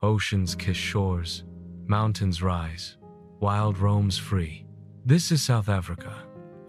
Oceans kiss shores, mountains rise, wild roams free. This is South Africa,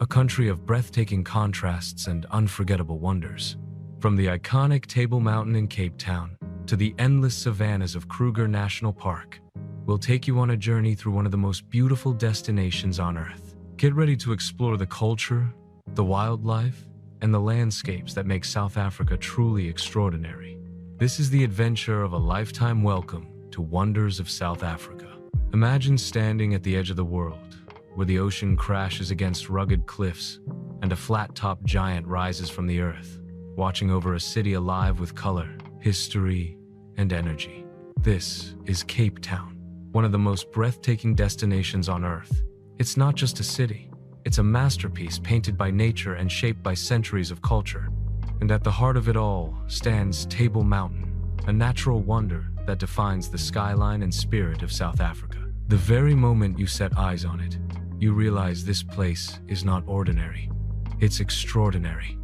a country of breathtaking contrasts and unforgettable wonders. From the iconic Table Mountain in Cape Town to the endless savannas of Kruger National Park, we'll take you on a journey through one of the most beautiful destinations on Earth. Get ready to explore the culture, the wildlife, and the landscapes that make South Africa truly extraordinary. This is the adventure of a lifetime. Welcome to Wonders of South Africa. Imagine standing at the edge of the world, where the ocean crashes against rugged cliffs and a flat-topped giant rises from the earth, watching over a city alive with color, history, and energy. This is Cape Town, one of the most breathtaking destinations on Earth. It's not just a city, it's a masterpiece painted by nature and shaped by centuries of culture. And at the heart of it all stands Table Mountain, a natural wonder that defines the skyline and spirit of South Africa. The very moment you set eyes on it, you realize this place is not ordinary. It's extraordinary.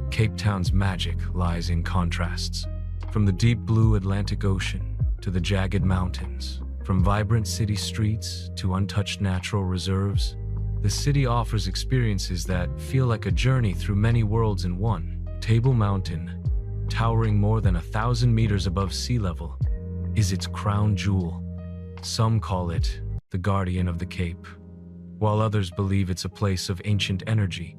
Cape Town's magic lies in contrasts. From the deep blue Atlantic Ocean to the jagged mountains, from vibrant city streets to untouched natural reserves, the city offers experiences that feel like a journey through many worlds in one. Table Mountain, towering more than 1,000 meters above sea level, is its crown jewel. Some call it the guardian of the Cape, while others believe it's a place of ancient energy,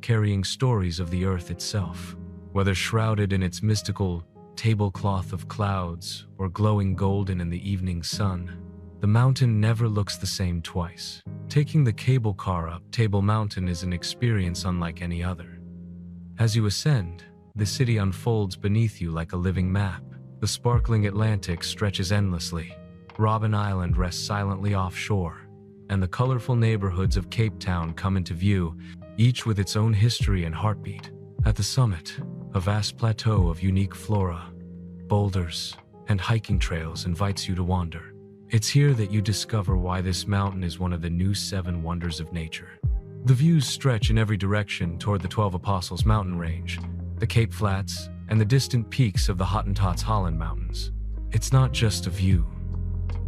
carrying stories of the earth itself. Whether shrouded in its mystical tablecloth of clouds or glowing golden in the evening sun, the mountain never looks the same twice. Taking the cable car up Table Mountain is an experience unlike any other. As you ascend, the city unfolds beneath you like a living map. The sparkling Atlantic stretches endlessly. Robben Island rests silently offshore, and the colorful neighborhoods of Cape Town come into view, each with its own history and heartbeat. At the summit, a vast plateau of unique flora, boulders, and hiking trails invites you to wander. It's here that you discover why this mountain is one of the new 7 wonders of nature. The views stretch in every direction toward the 12 Apostles mountain range, the Cape Flats, and the distant peaks of the Hottentots Holland Mountains. It's not just a view.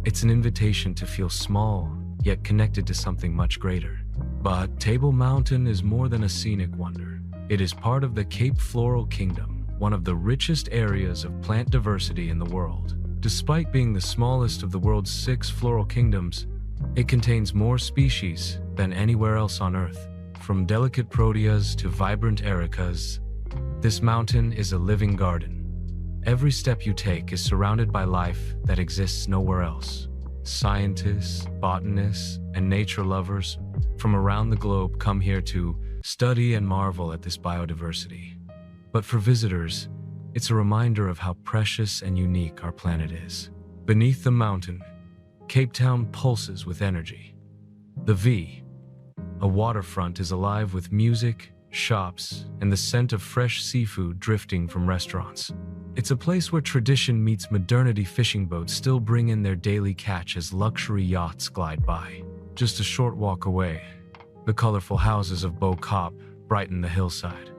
It's an invitation to feel small, yet connected to something much greater. But Table Mountain is more than a scenic wonder. It is part of the Cape Floral Kingdom, one of the richest areas of plant diversity in the world. Despite being the smallest of the world's 6 floral kingdoms, it contains more species than anywhere else on Earth. From delicate proteas to vibrant ericas, this mountain is a living garden. Every step you take is surrounded by life that exists nowhere else. Scientists, botanists, and nature lovers from around the globe come here to study and marvel at this biodiversity. But for visitors, it's a reminder of how precious and unique our planet is. Beneath the mountain, Cape Town pulses with energy. The V, a waterfront, is alive with music, shops, and the scent of fresh seafood drifting from restaurants. It's a place where tradition meets modernity. Fishing boats still bring in their daily catch as luxury yachts glide by. Just a short walk away, the colorful houses of Bo Kaap brighten the hillside.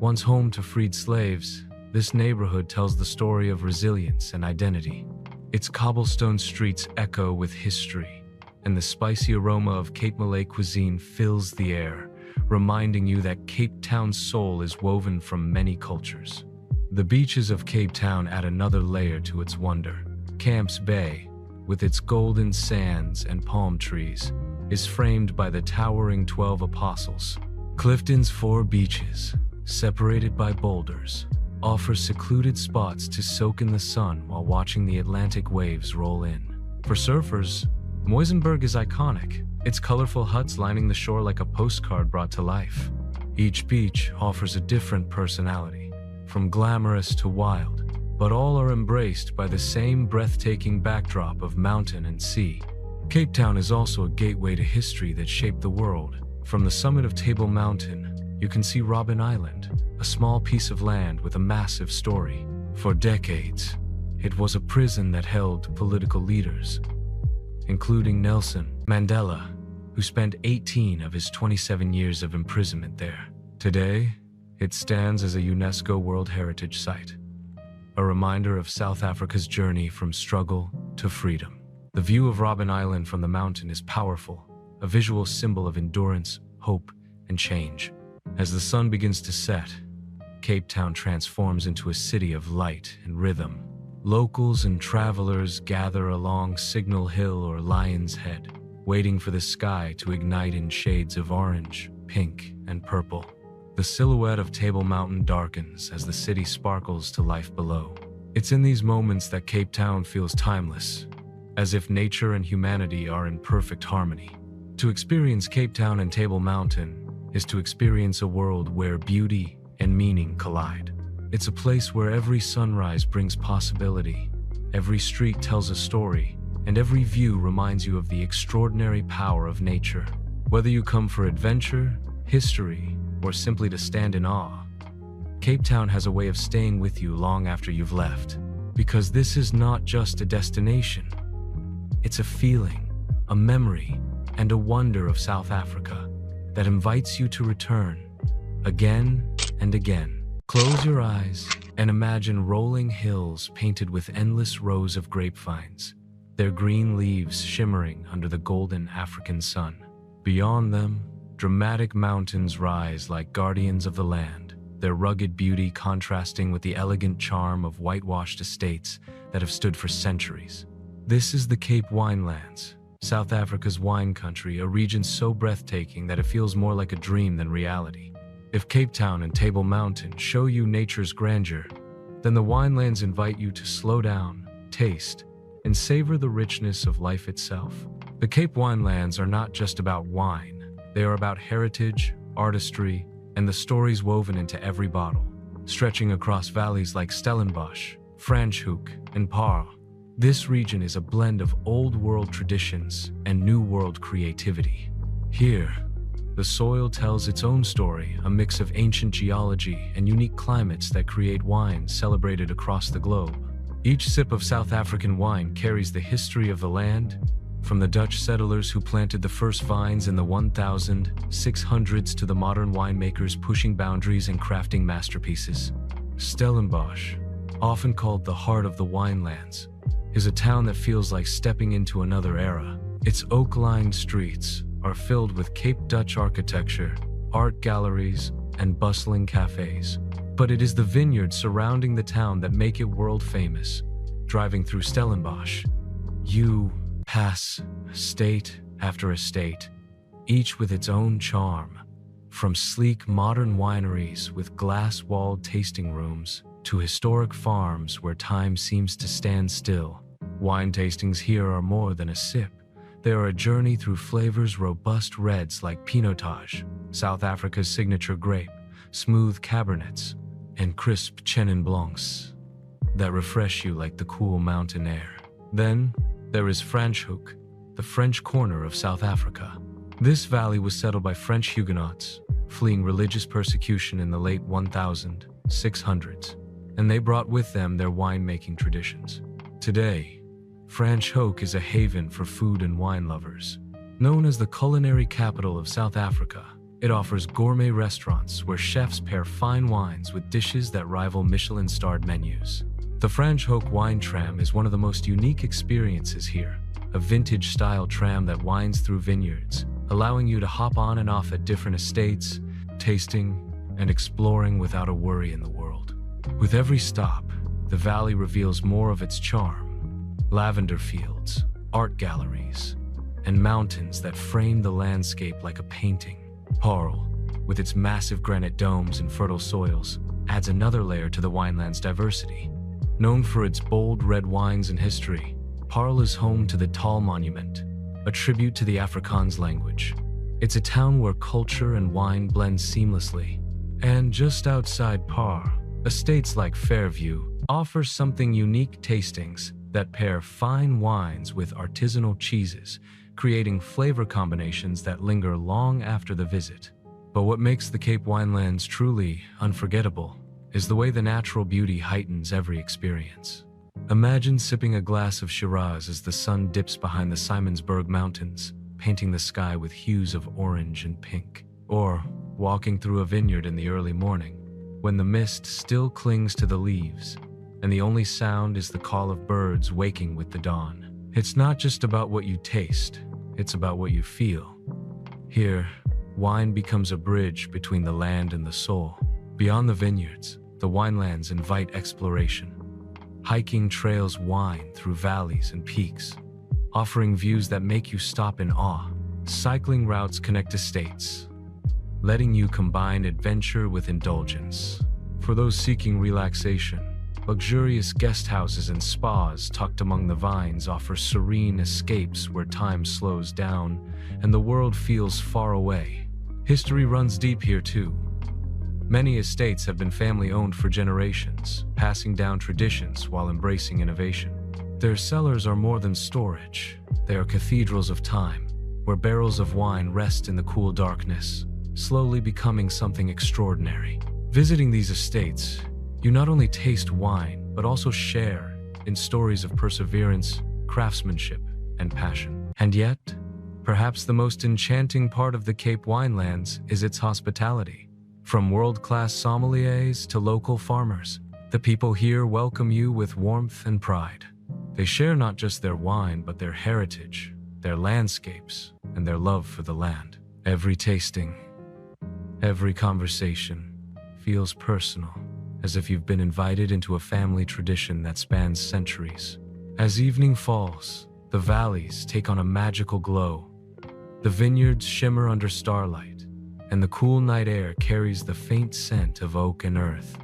Once home to freed slaves, this neighborhood tells the story of resilience and identity. Its cobblestone streets echo with history, and the spicy aroma of Cape Malay cuisine fills the air, reminding you that Cape Town's soul is woven from many cultures. The beaches of Cape Town add another layer to its wonder. Camps Bay, with its golden sands and palm trees, is framed by the towering 12 Apostles. Clifton's 4 beaches, separated by boulders, offer secluded spots to soak in the sun while watching the Atlantic waves roll in. For surfers, Muizenberg is iconic, its colorful huts lining the shore like a postcard brought to life. Each beach offers a different personality, from glamorous to wild, but all are embraced by the same breathtaking backdrop of mountain and sea. Cape Town is also a gateway to history that shaped the world. From the summit of Table Mountain, you can see Robben Island, a small piece of land with a massive story. For decades, it was a prison that held political leaders, including Nelson Mandela, who spent 18 of his 27 years of imprisonment there. Today, it stands as a UNESCO World Heritage Site. a reminder of South Africa's journey from struggle to freedom. The view of Robben Island from the mountain is powerful, a visual symbol of endurance, hope, and change. As the sun begins to set, Cape Town transforms into a city of light and rhythm. Locals and travelers gather along Signal Hill or Lion's Head, waiting for the sky to ignite in shades of orange, pink, and purple. The silhouette of Table Mountain darkens as the city sparkles to life below. It's in these moments that Cape Town feels timeless, as if nature and humanity are in perfect harmony. To experience Cape Town and Table Mountain is to experience a world where beauty and meaning collide. It's a place where every sunrise brings possibility, every street tells a story, and every view reminds you of the extraordinary power of nature. Whether you come for adventure, history, or simply to stand in awe, Cape Town has a way of staying with you long after you've left. Because this is not just a destination, it's a feeling, a memory, and a wonder of South Africa that invites you to return again and again. Close your eyes and imagine rolling hills painted with endless rows of grapevines, their green leaves shimmering under the golden African sun. Beyond them, dramatic mountains rise like guardians of the land, their rugged beauty contrasting with the elegant charm of whitewashed estates that have stood for centuries. This is the Cape Winelands, South Africa's wine country, a region so breathtaking that it feels more like a dream than reality. If Cape Town and Table Mountain show you nature's grandeur, then the winelands invite you to slow down, taste, and savor the richness of life itself. The Cape Winelands are not just about wine, they are about heritage, artistry, and the stories woven into every bottle. Stretching across valleys like Stellenbosch, Franschhoek, and Paarl, this region is a blend of old-world traditions and new-world creativity. Here, the soil tells its own story, a mix of ancient geology and unique climates that create wine celebrated across the globe. Each sip of South African wine carries the history of the land, from the Dutch settlers who planted the first vines in the 1600s to the modern winemakers pushing boundaries and crafting masterpieces. Stellenbosch, often called the heart of the winelands, is a town that feels like stepping into another era. Its oak-lined streets are filled with Cape Dutch architecture, art galleries, and bustling cafes. But it is the vineyards surrounding the town that make it world famous. Driving through Stellenbosch, you pass estate after estate, each with its own charm. From sleek modern wineries with glass-walled tasting rooms to historic farms where time seems to stand still, wine tastings here are more than a sip. They are a journey through flavors, robust reds like Pinotage, South Africa's signature grape, smooth Cabernets, and crisp Chenin Blancs that refresh you like the cool mountain air. Then, there is Franschhoek, the French corner of South Africa. This valley was settled by French Huguenots, fleeing religious persecution in the late 1600s, and they brought with them their winemaking traditions. Today, Franschhoek is a haven for food and wine lovers. Known as the culinary capital of South Africa, it offers gourmet restaurants where chefs pair fine wines with dishes that rival Michelin-starred menus. The Franschhoek wine tram is one of the most unique experiences here, a vintage-style tram that winds through vineyards, allowing you to hop on and off at different estates, tasting and exploring without a worry in the world. With every stop, the valley reveals more of its charm. Lavender fields, art galleries, and mountains that frame the landscape like a painting. Paarl, with its massive granite domes and fertile soils, adds another layer to the wineland's diversity. Known for its bold red wines and history, Paarl is home to the Taal Monument, a tribute to the Afrikaans language. It's a town where culture and wine blend seamlessly. And just outside Paarl, estates like Fairview offer something unique: tastings that pair fine wines with artisanal cheeses, creating flavor combinations that linger long after the visit. But what makes the Cape Winelands truly unforgettable is the way the natural beauty heightens every experience. Imagine sipping a glass of Shiraz as the sun dips behind the Simonsberg Mountains, painting the sky with hues of orange and pink. Or walking through a vineyard in the early morning, when the mist still clings to the leaves, and the only sound is the call of birds waking with the dawn. It's not just about what you taste, it's about what you feel. Here, wine becomes a bridge between the land and the soul. Beyond the vineyards, the winelands invite exploration. Hiking trails wind through valleys and peaks, offering views that make you stop in awe. Cycling routes connect estates, letting you combine adventure with indulgence. For those seeking relaxation, luxurious guest houses and spas tucked among the vines offer serene escapes where time slows down and the world feels far away. History runs deep here too. Many estates have been family-owned for generations, passing down traditions while embracing innovation. Their cellars are more than storage. They are cathedrals of time, where barrels of wine rest in the cool darkness, slowly becoming something extraordinary. Visiting these estates, you not only taste wine, but also share in stories of perseverance, craftsmanship, and passion. And yet, perhaps the most enchanting part of the Cape Winelands is its hospitality. From world-class sommeliers to local farmers, the people here welcome you with warmth and pride. They share not just their wine, but their heritage, their landscapes, and their love for the land. Every tasting, every conversation feels personal, as if you've been invited into a family tradition that spans centuries. As evening falls, the valleys take on a magical glow. The vineyards shimmer under starlight, and the cool night air carries the faint scent of oak and earth.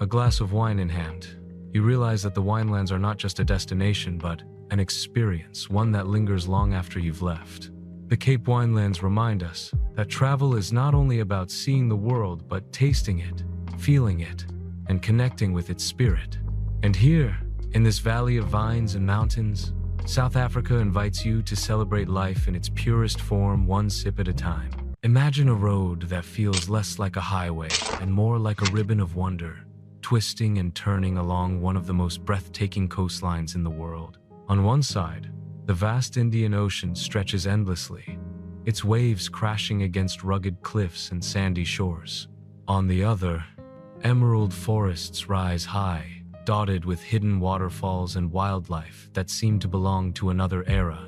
A glass of wine in hand, you realize that the winelands are not just a destination, but an experience, one that lingers long after you've left. The Cape Winelands remind us that travel is not only about seeing the world, but tasting it, feeling it, and connecting with its spirit. And here, in this valley of vines and mountains, South Africa invites you to celebrate life in its purest form, one sip at a time. Imagine a road that feels less like a highway and more like a ribbon of wonder, twisting and turning along one of the most breathtaking coastlines in the world. On one side, the vast Indian Ocean stretches endlessly, its waves crashing against rugged cliffs and sandy shores. On the other, emerald forests rise high, dotted with hidden waterfalls and wildlife that seem to belong to another era.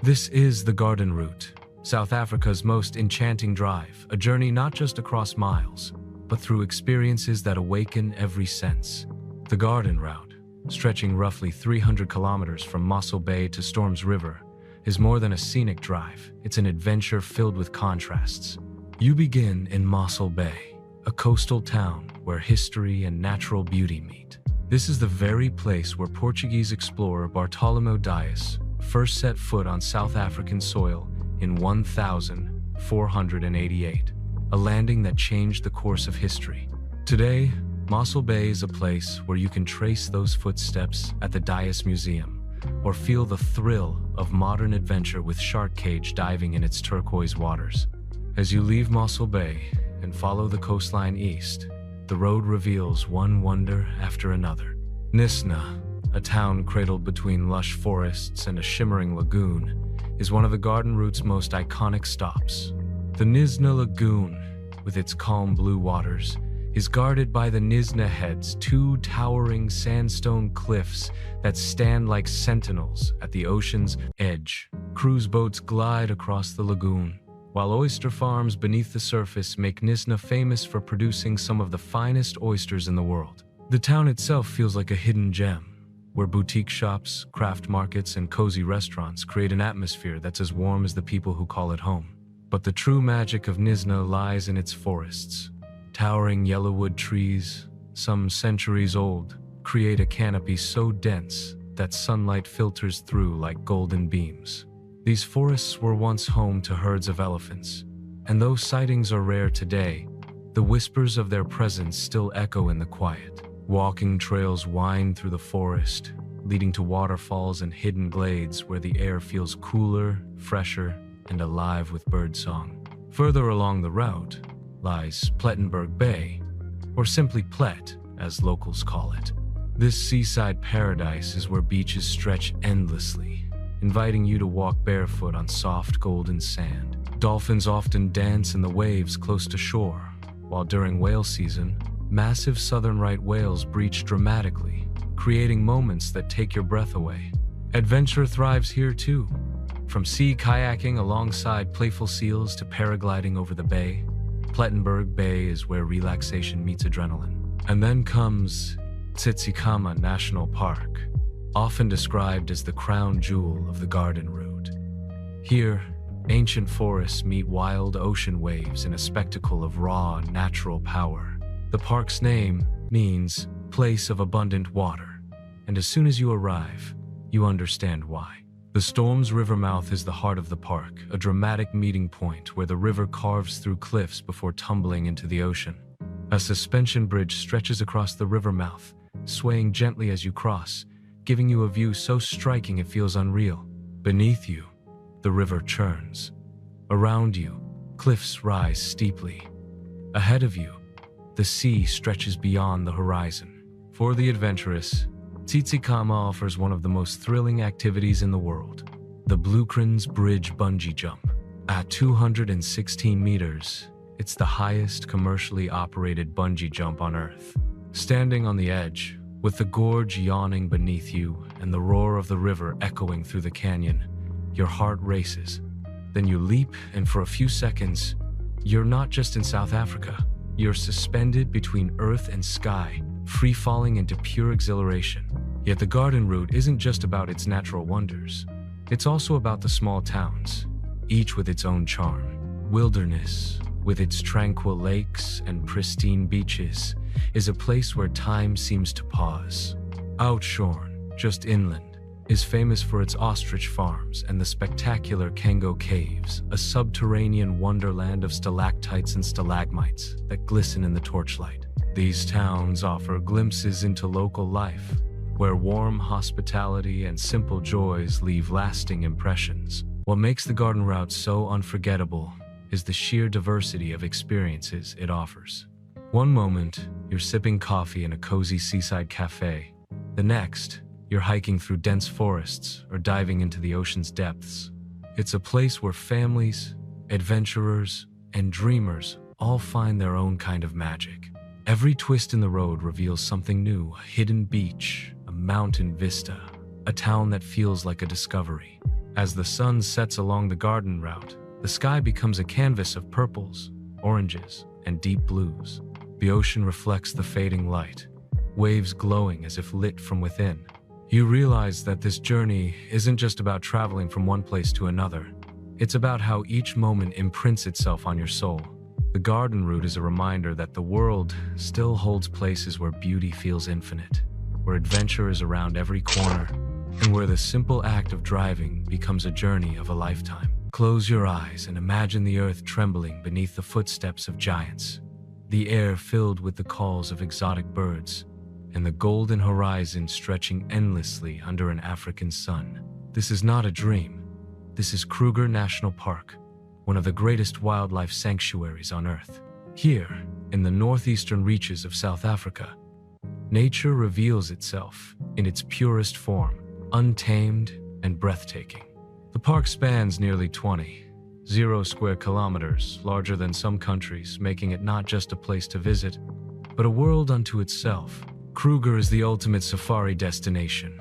This is the Garden Route, South Africa's most enchanting drive, a journey not just across miles, but through experiences that awaken every sense. The Garden Route, stretching roughly 300 kilometers from Mossel Bay to Storms River, is more than a scenic drive. It's an adventure filled with contrasts. You begin in Mossel Bay, a coastal town where history and natural beauty meet. This is the very place where Portuguese explorer Bartolomeu Dias first set foot on South African soil in 1488, a landing that changed the course of history. Today, Mossel Bay is a place where you can trace those footsteps at the Dias Museum, or feel the thrill of modern adventure with shark cage diving in its turquoise waters. As you leave Mossel Bay and follow the coastline east, the road reveals one wonder after another. Knysna, a town cradled between lush forests and a shimmering lagoon, is one of the Garden Route's most iconic stops. The Knysna Lagoon, with its calm blue waters, is guarded by the Knysna Heads, two towering sandstone cliffs that stand like sentinels at the ocean's edge. Cruise boats glide across the lagoon, while oyster farms beneath the surface make Knysna famous for producing some of the finest oysters in the world. The town itself feels like a hidden gem, where boutique shops, craft markets, and cozy restaurants create an atmosphere that's as warm as the people who call it home. But the true magic of Knysna lies in its forests. Towering yellowwood trees, some centuries old, create a canopy so dense that sunlight filters through like golden beams. These forests were once home to herds of elephants, and though sightings are rare today, the whispers of their presence still echo in the quiet. Walking trails wind through the forest, leading to waterfalls and hidden glades where the air feels cooler, fresher, and alive with birdsong. Further along the route lies Plettenberg Bay, or simply Plet, as locals call it. This seaside paradise is where beaches stretch endlessly, inviting you to walk barefoot on soft golden sand. Dolphins often dance in the waves close to shore, while during whale season, massive southern right whales breach dramatically, creating moments that take your breath away. Adventure thrives here too. From sea kayaking alongside playful seals to paragliding over the bay, Plettenberg Bay is where relaxation meets adrenaline. And then comes Tsitsikamma National Park, often described as the crown jewel of the Garden Route. Here, ancient forests meet wild ocean waves in a spectacle of raw, natural power. The park's name means place of abundant water, and as soon as you arrive, you understand why. The Storms River mouth is the heart of the park, a dramatic meeting point where the river carves through cliffs before tumbling into the ocean. A suspension bridge stretches across the river mouth, swaying gently as you cross, giving you a view so striking it feels unreal. Beneath you, the river churns. Around you, cliffs rise steeply. Ahead of you, the sea stretches beyond the horizon. For the adventurous, Tsitsikamma offers one of the most thrilling activities in the world, the Bluecrans Bridge bungee jump. At 216 meters, it's the highest commercially operated bungee jump on Earth. Standing on the edge, with the gorge yawning beneath you and the roar of the river echoing through the canyon, your heart races. Then you leap, and for a few seconds, you're not just in South Africa. You're suspended between earth and sky, free-falling into pure exhilaration. Yet the Garden Route isn't just about its natural wonders. It's also about the small towns, each with its own charm. Wilderness, with its tranquil lakes and pristine beaches, is a place where time seems to pause. Outshorn, just inland, is famous for its ostrich farms and the spectacular Kengo Caves, a subterranean wonderland of stalactites and stalagmites that glisten in the torchlight. These towns offer glimpses into local life, where warm hospitality and simple joys leave lasting impressions. What makes the Garden Route so unforgettable is the sheer diversity of experiences it offers. One moment, you're sipping coffee in a cozy seaside cafe. The next, you're hiking through dense forests or diving into the ocean's depths. It's a place where families, adventurers, and dreamers all find their own kind of magic. Every twist in the road reveals something new, a hidden beach, a mountain vista, a town that feels like a discovery. As the sun sets along the Garden Route, the sky becomes a canvas of purples, oranges, and deep blues. The ocean reflects the fading light, waves glowing as if lit from within. You realize that this journey isn't just about traveling from one place to another. It's about how each moment imprints itself on your soul. The Garden Route is a reminder that the world still holds places where beauty feels infinite, where adventure is around every corner, and where the simple act of driving becomes a journey of a lifetime. Close your eyes and imagine the earth trembling beneath the footsteps of giants, the air filled with the calls of exotic birds, and the golden horizon stretching endlessly under an African sun. This is not a dream. This is Kruger National Park, one of the greatest wildlife sanctuaries on Earth. Here, in the northeastern reaches of South Africa, nature reveals itself in its purest form, untamed and breathtaking. The park spans nearly 20 square kilometers, larger than some countries, making it not just a place to visit, but a world unto itself. Kruger is the ultimate safari destination,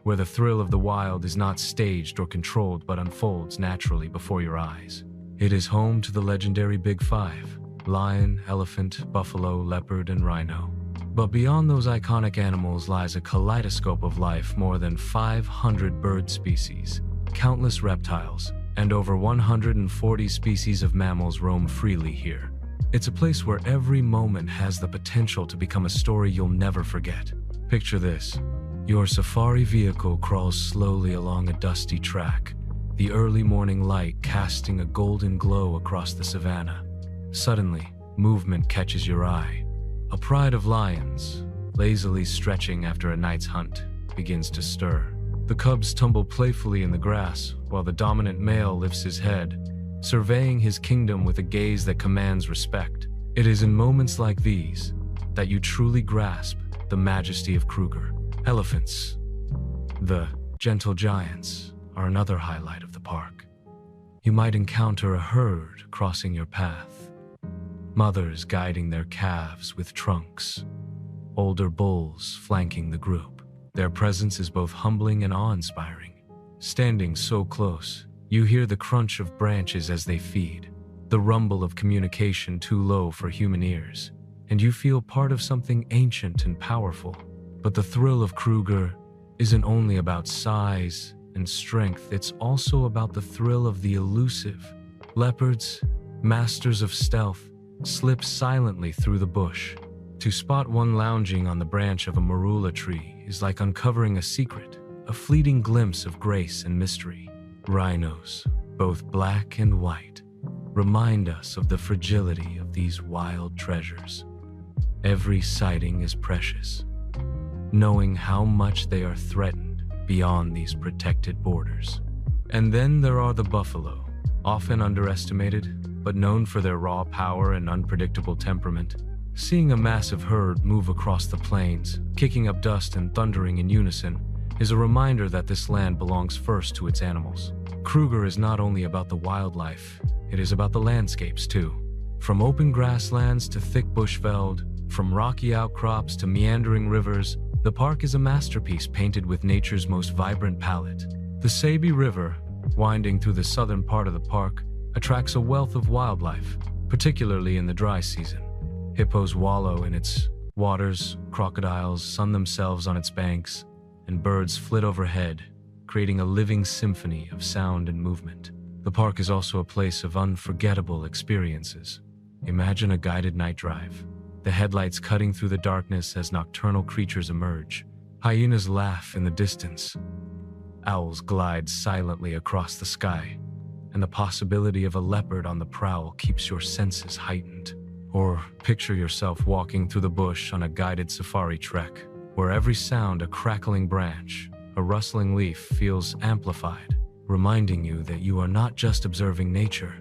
where the thrill of the wild is not staged or controlled but unfolds naturally before your eyes. It is home to the legendary Big Five: lion, elephant, buffalo, leopard, and rhino. But beyond those iconic animals lies a kaleidoscope of life. More than 500 bird species, countless reptiles, and over 140 species of mammals roam freely here. It's a place where every moment has the potential to become a story you'll never forget. Picture this. Your safari vehicle crawls slowly along a dusty track, the early morning light casting a golden glow across the savanna. Suddenly, movement catches your eye. A pride of lions, lazily stretching after a night's hunt, begins to stir. The cubs tumble playfully in the grass, while the dominant male lifts his head, surveying his kingdom with a gaze that commands respect. It is in moments like these that you truly grasp the majesty of Kruger. Elephants, the gentle giants, are another highlight of the park. You might encounter a herd crossing your path, mothers guiding their calves with trunks, older bulls flanking the group. Their presence is both humbling and awe-inspiring. Standing so close, you hear the crunch of branches as they feed, the rumble of communication too low for human ears, and you feel part of something ancient and powerful. But the thrill of Kruger isn't only about size and strength, it's also about the thrill of the elusive. Leopards, masters of stealth, slip silently through the bush. To spot one lounging on the branch of a marula tree is like uncovering a secret, a fleeting glimpse of grace and mystery. Rhinos, both black and white, remind us of the fragility of these wild treasures. Every sighting is precious, knowing how much they are threatened beyond these protected borders. And then there are the buffalo, often underestimated, but known for their raw power and unpredictable temperament. Seeing a massive herd move across the plains, kicking up dust and thundering in unison, is a reminder that this land belongs first to its animals. Kruger is not only about the wildlife, it is about the landscapes too. From open grasslands to thick bushveld, from rocky outcrops to meandering rivers, the park is a masterpiece painted with nature's most vibrant palette. The Sabi River, winding through the southern part of the park, attracts a wealth of wildlife, particularly in the dry season. Hippos wallow in its waters, crocodiles sun themselves on its banks, and birds flit overhead, creating a living symphony of sound and movement. The park is also a place of unforgettable experiences. Imagine a guided night drive, the headlights cutting through the darkness as nocturnal creatures emerge. Hyenas laugh in the distance. Owls glide silently across the sky, and the possibility of a leopard on the prowl keeps your senses heightened. Or picture yourself walking through the bush on a guided safari trek, where every sound, a crackling branch, a rustling leaf, feels amplified, reminding you that you are not just observing nature,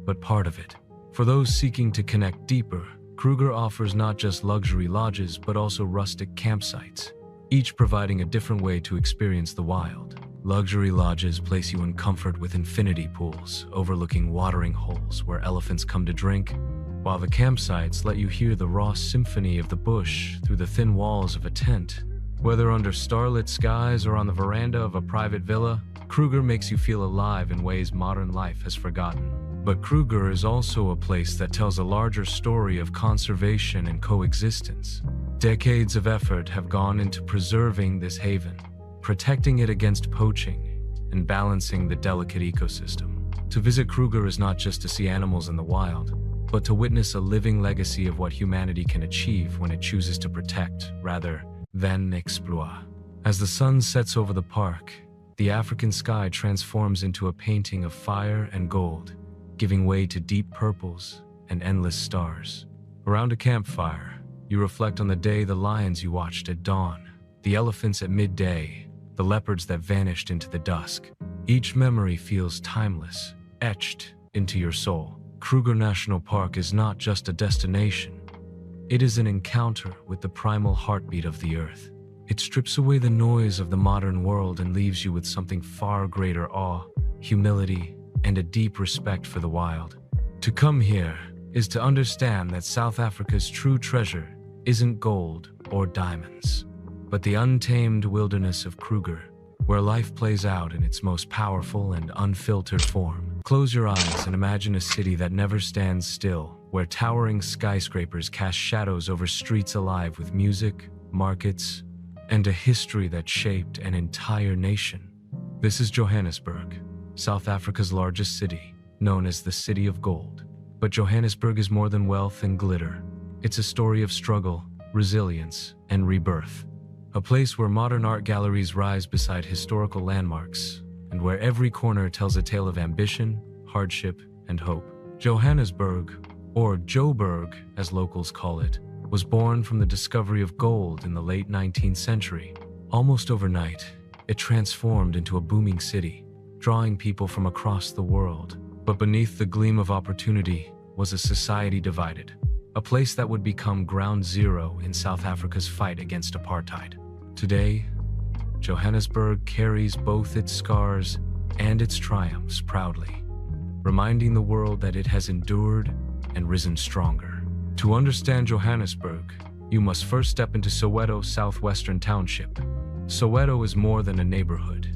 but part of it. For those seeking to connect deeper, Kruger offers not just luxury lodges, but also rustic campsites, each providing a different way to experience the wild. Luxury lodges place you in comfort with infinity pools overlooking watering holes where elephants come to drink, while the campsites let you hear the raw symphony of the bush through the thin walls of a tent. Whether under starlit skies or on the veranda of a private villa, Kruger makes you feel alive in ways modern life has forgotten. But Kruger is also a place that tells a larger story of conservation and coexistence. Decades of effort have gone into preserving this haven, protecting it against poaching, and balancing the delicate ecosystem. To visit Kruger is not just to see animals in the wild, but to witness a living legacy of what humanity can achieve when it chooses to protect rather than exploit. As the sun sets over the park, the African sky transforms into a painting of fire and gold, giving way to deep purples and endless stars. Around a campfire, you reflect on the day the lions you watched at dawn, the elephants at midday, the leopards that vanished into the dusk. Each memory feels timeless, etched into your soul. Kruger National Park is not just a destination. It is an encounter with the primal heartbeat of the earth. It strips away the noise of the modern world and leaves you with something far greater awe, humility, and a deep respect for the wild. To come here is to understand that South Africa's true treasure isn't gold or diamonds, but the untamed wilderness of Kruger, where life plays out in its most powerful and unfiltered form. Close your eyes and imagine a city that never stands still, where towering skyscrapers cast shadows over streets alive with music, markets, and a history that shaped an entire nation. This is Johannesburg, South Africa's largest city, known as the City of Gold. But Johannesburg is more than wealth and glitter. It's a story of struggle, resilience, and rebirth. A place where modern art galleries rise beside historical landmarks, and where every corner tells a tale of ambition, hardship, and hope. Johannesburg, or Joburg as locals call it, was born from the discovery of gold in the late 19th century. Almost overnight, it transformed into a booming city, drawing people from across the world. But beneath the gleam of opportunity was a society divided, a place that would become ground zero in South Africa's fight against apartheid. Today, Johannesburg carries both its scars and its triumphs proudly, reminding the world that it has endured and risen stronger. To understand Johannesburg, you must first step into Soweto Southwestern Township. Soweto is more than a neighborhood.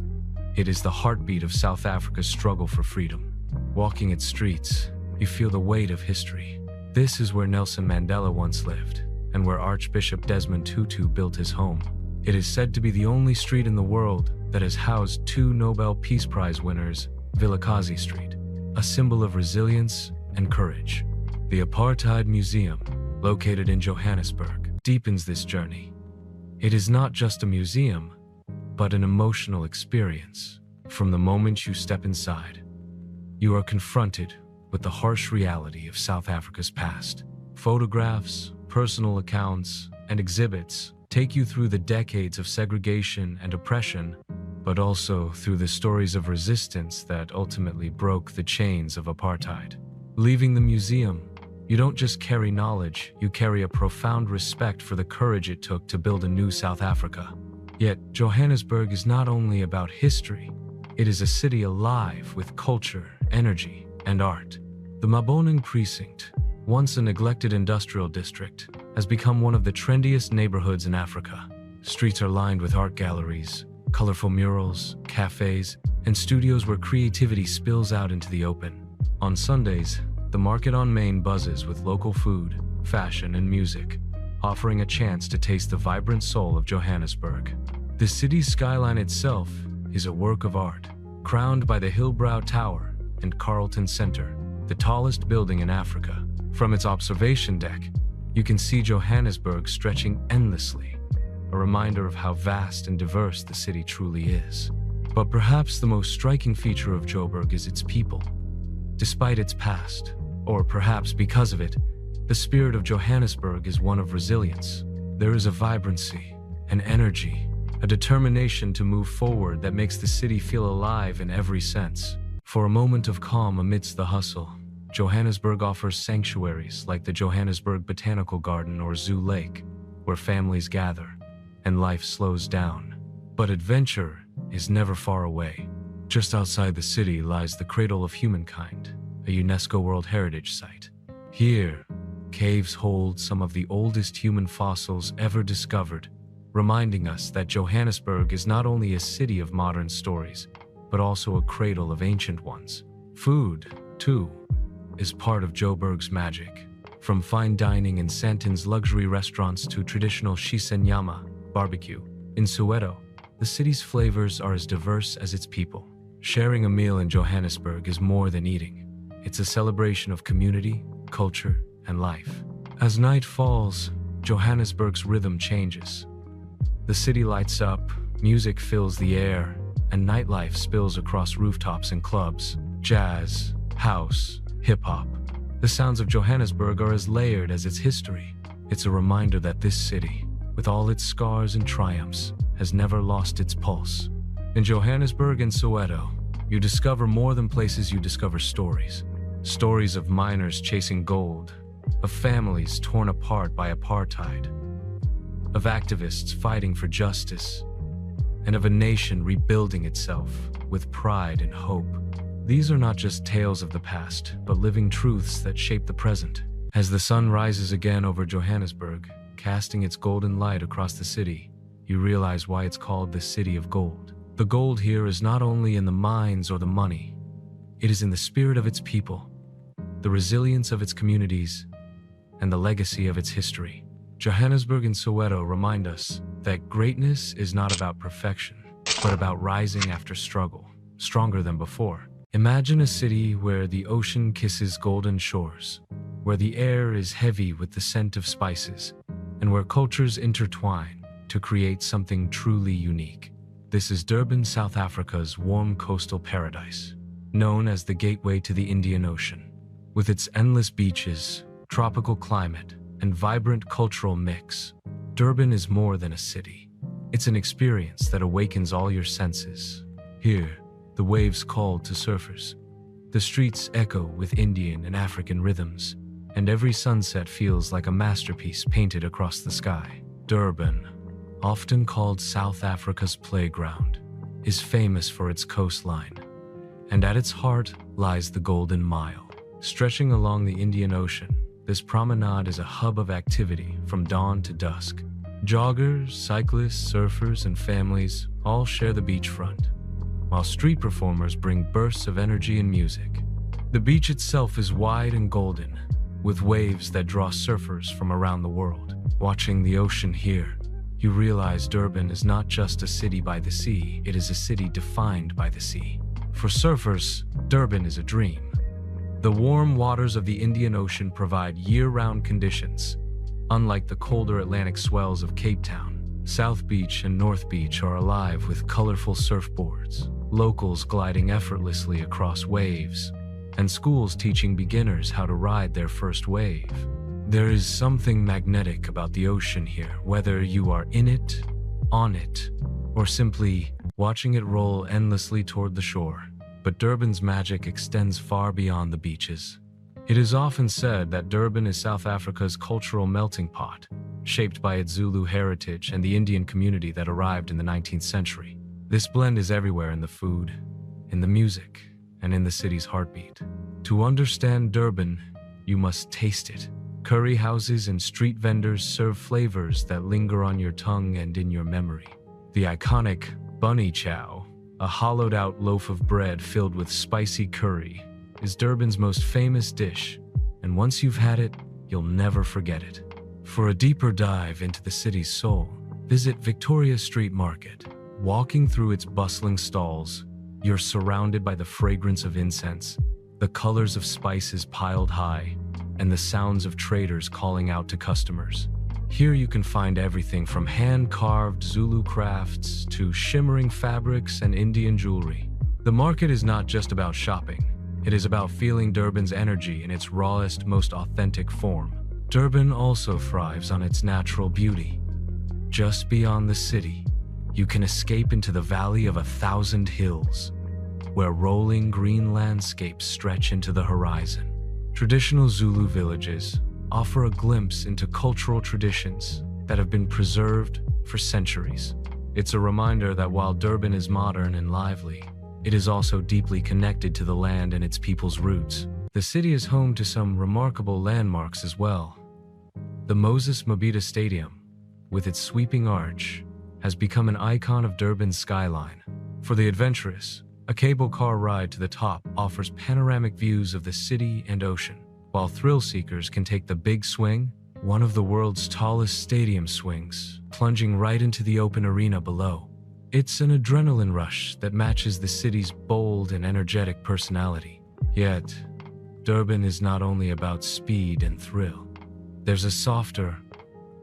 It is the heartbeat of South Africa's struggle for freedom. Walking its streets, you feel the weight of history. This is where Nelson Mandela once lived, and where Archbishop Desmond Tutu built his home. It is said to be the only street in the world that has housed two Nobel Peace Prize winners, Vilakazi Street, a symbol of resilience and courage. The Apartheid Museum, located in Johannesburg, deepens this journey. It is not just a museum, but an emotional experience. From the moment you step inside, you are confronted with the harsh reality of South Africa's past. Photographs, personal accounts, and exhibits take you through the decades of segregation and oppression, but also through the stories of resistance that ultimately broke the chains of apartheid. Leaving the museum, you don't just carry knowledge, you carry a profound respect for the courage it took to build a new South Africa. Yet, Johannesburg is not only about history, it is a city alive with culture, energy, and art. The Maboneng precinct, once a neglected industrial district, has become one of the trendiest neighborhoods in Africa. Streets are lined with art galleries, colorful murals, cafes, and studios where creativity spills out into the open. On Sundays, the market on Main buzzes with local food, fashion, and music, offering a chance to taste the vibrant soul of Johannesburg. The city's skyline itself is a work of art, crowned by the Hillbrow Tower and Carlton Center, the tallest building in Africa. From its observation deck, you can see Johannesburg stretching endlessly, a reminder of how vast and diverse the city truly is. But perhaps the most striking feature of Joburg is its people. Despite its past, or perhaps because of it, the spirit of Johannesburg is one of resilience. There is a vibrancy, an energy, a determination to move forward that makes the city feel alive in every sense. For a moment of calm amidst the hustle, Johannesburg offers sanctuaries like the Johannesburg Botanical Garden or Zoo Lake, where families gather and life slows down. But adventure is never far away. Just outside the city lies the Cradle of Humankind, a UNESCO World Heritage Site. Here, caves hold some of the oldest human fossils ever discovered, reminding us that Johannesburg is not only a city of modern stories, but also a cradle of ancient ones. Food, too, is part of Joburg's magic. From fine dining in Santon's luxury restaurants to traditional Shisenyama barbecue in Soweto, the city's flavors are as diverse as its people. Sharing a meal in Johannesburg is more than eating. It's a celebration of community, culture, and life. As night falls, Johannesburg's rhythm changes. The city lights up, music fills the air, and nightlife spills across rooftops and clubs. Jazz, house, hip-hop. The sounds of Johannesburg are as layered as its history. It's a reminder that this city, with all its scars and triumphs, has never lost its pulse. In Johannesburg and Soweto, you discover more than places, you discover stories. Stories of miners chasing gold, of families torn apart by apartheid, of activists fighting for justice, and of a nation rebuilding itself with pride and hope. These are not just tales of the past, but living truths that shape the present. As the sun rises again over Johannesburg, casting its golden light across the city, you realize why it's called the City of Gold. The gold here is not only in the mines or the money, it is in the spirit of its people, the resilience of its communities, and the legacy of its history. Johannesburg and Soweto remind us that greatness is not about perfection, but about rising after struggle, stronger than before. Imagine a city where the ocean kisses golden shores, where the air is heavy with the scent of spices, and where cultures intertwine to create something truly unique. This is Durban, South Africa's warm coastal paradise, known as the gateway to the Indian Ocean. With its endless beaches, tropical climate, and vibrant cultural mix, Durban is more than a city. It's an experience that awakens all your senses. Here, the waves call to surfers. The streets echo with Indian and African rhythms, and every sunset feels like a masterpiece painted across the sky. Durban, often called South Africa's playground, is famous for its coastline, and at its heart lies the Golden Mile. Stretching along the Indian Ocean, this promenade is a hub of activity from dawn to dusk. Joggers, cyclists, surfers, and families all share the beachfront, while street performers bring bursts of energy and music. The beach itself is wide and golden, with waves that draw surfers from around the world. Watching the ocean here, you realize Durban is not just a city by the sea, it is a city defined by the sea. For surfers, Durban is a dream. The warm waters of the Indian Ocean provide year-round conditions. Unlike the colder Atlantic swells of Cape Town, South Beach and North Beach are alive with colorful surfboards, locals gliding effortlessly across waves, and schools teaching beginners how to ride their first wave. There is something magnetic about the ocean here, whether you are in it, on it, or simply watching it roll endlessly toward the shore. But Durban's magic extends far beyond the beaches. It is often said that Durban is South Africa's cultural melting pot, shaped by its Zulu heritage and the Indian community that arrived in the 19th century. This blend is everywhere in the food, in the music, and in the city's heartbeat. To understand Durban, you must taste it. Curry houses and street vendors serve flavors that linger on your tongue and in your memory. The iconic bunny chow, a hollowed-out loaf of bread filled with spicy curry, is Durban's most famous dish, and once you've had it, you'll never forget it. For a deeper dive into the city's soul, visit Victoria Street Market. Walking through its bustling stalls, you're surrounded by the fragrance of incense, the colors of spices piled high, and the sounds of traders calling out to customers. Here you can find everything from hand-carved Zulu crafts to shimmering fabrics and Indian jewelry. The market is not just about shopping. It is about feeling Durban's energy in its rawest, most authentic form. Durban also thrives on its natural beauty. Just beyond the city, you can escape into the Valley of 1,000 Hills, where rolling green landscapes stretch into the horizon. Traditional Zulu villages offer a glimpse into cultural traditions that have been preserved for centuries. It's a reminder that while Durban is modern and lively, it is also deeply connected to the land and its people's roots. The city is home to some remarkable landmarks as well. The Moses Mabhida Stadium, with its sweeping arch, has become an icon of Durban's skyline. For the adventurous, a cable car ride to the top offers panoramic views of the city and ocean, while thrill seekers can take the Big Swing, one of the world's tallest stadium swings, plunging right into the open arena below. It's an adrenaline rush that matches the city's bold and energetic personality. Yet, Durban is not only about speed and thrill. There's a softer,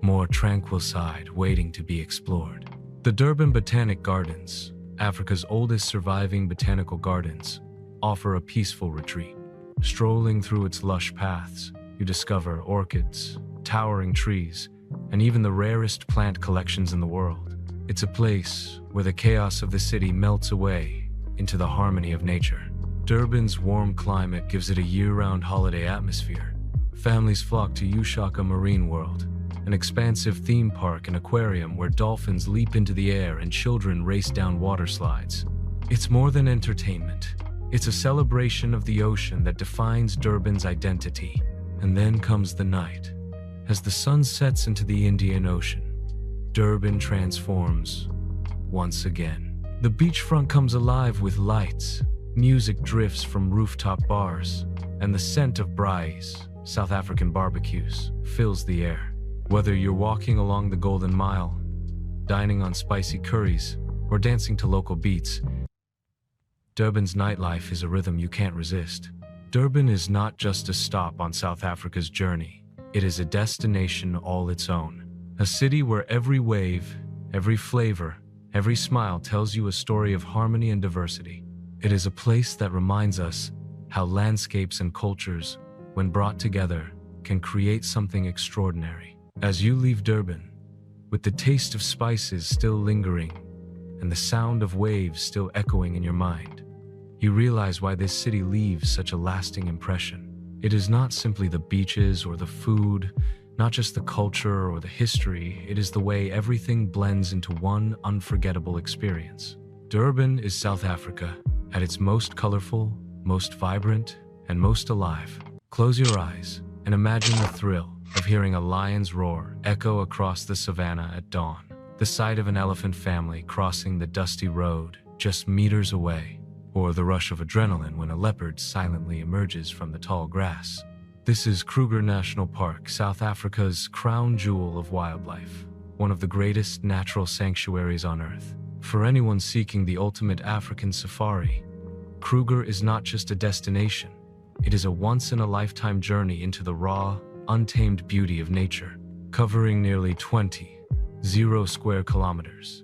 more tranquil side waiting to be explored. The Durban Botanic Gardens, Africa's oldest surviving botanical gardens, offer a peaceful retreat. Strolling through its lush paths, you discover orchids, towering trees, and even the rarest plant collections in the world. It's a place where the chaos of the city melts away into the harmony of nature. Durban's warm climate gives it a year-round holiday atmosphere. Families flock to Ushaka Marine World, an expansive theme park and aquarium where dolphins leap into the air and children race down water slides. It's more than entertainment. It's a celebration of the ocean that defines Durban's identity. And then comes the night. As the sun sets into the Indian Ocean, Durban transforms once again. The beachfront comes alive with lights, music drifts from rooftop bars, and the scent of braais, South African barbecues, fills the air. Whether you're walking along the Golden Mile, dining on spicy curries, or dancing to local beats, Durban's nightlife is a rhythm you can't resist. Durban is not just a stop on South Africa's journey. It is a destination all its own. A city where every wave, every flavor, every smile tells you a story of harmony and diversity. It is a place that reminds us how landscapes and cultures, when brought together, can create something extraordinary. As you leave Durban, with the taste of spices still lingering and the sound of waves still echoing in your mind, you realize why this city leaves such a lasting impression. It is not simply the beaches or the food, not just the culture or the history, it is the way everything blends into one unforgettable experience. Durban is South Africa at its most colorful, most vibrant, and most alive. Close your eyes and imagine the thrill. of hearing a lion's roar echo across the savannah at dawn, the sight of an elephant family crossing the dusty road just meters away, or the rush of adrenaline when a leopard silently emerges from the tall grass. This is Kruger National Park, South Africa's crown jewel of wildlife, one of the greatest natural sanctuaries on Earth. For anyone seeking the ultimate African safari, Kruger is not just a destination, it is a once-in-a-lifetime journey into the raw, untamed beauty of nature, covering nearly 20 square kilometers.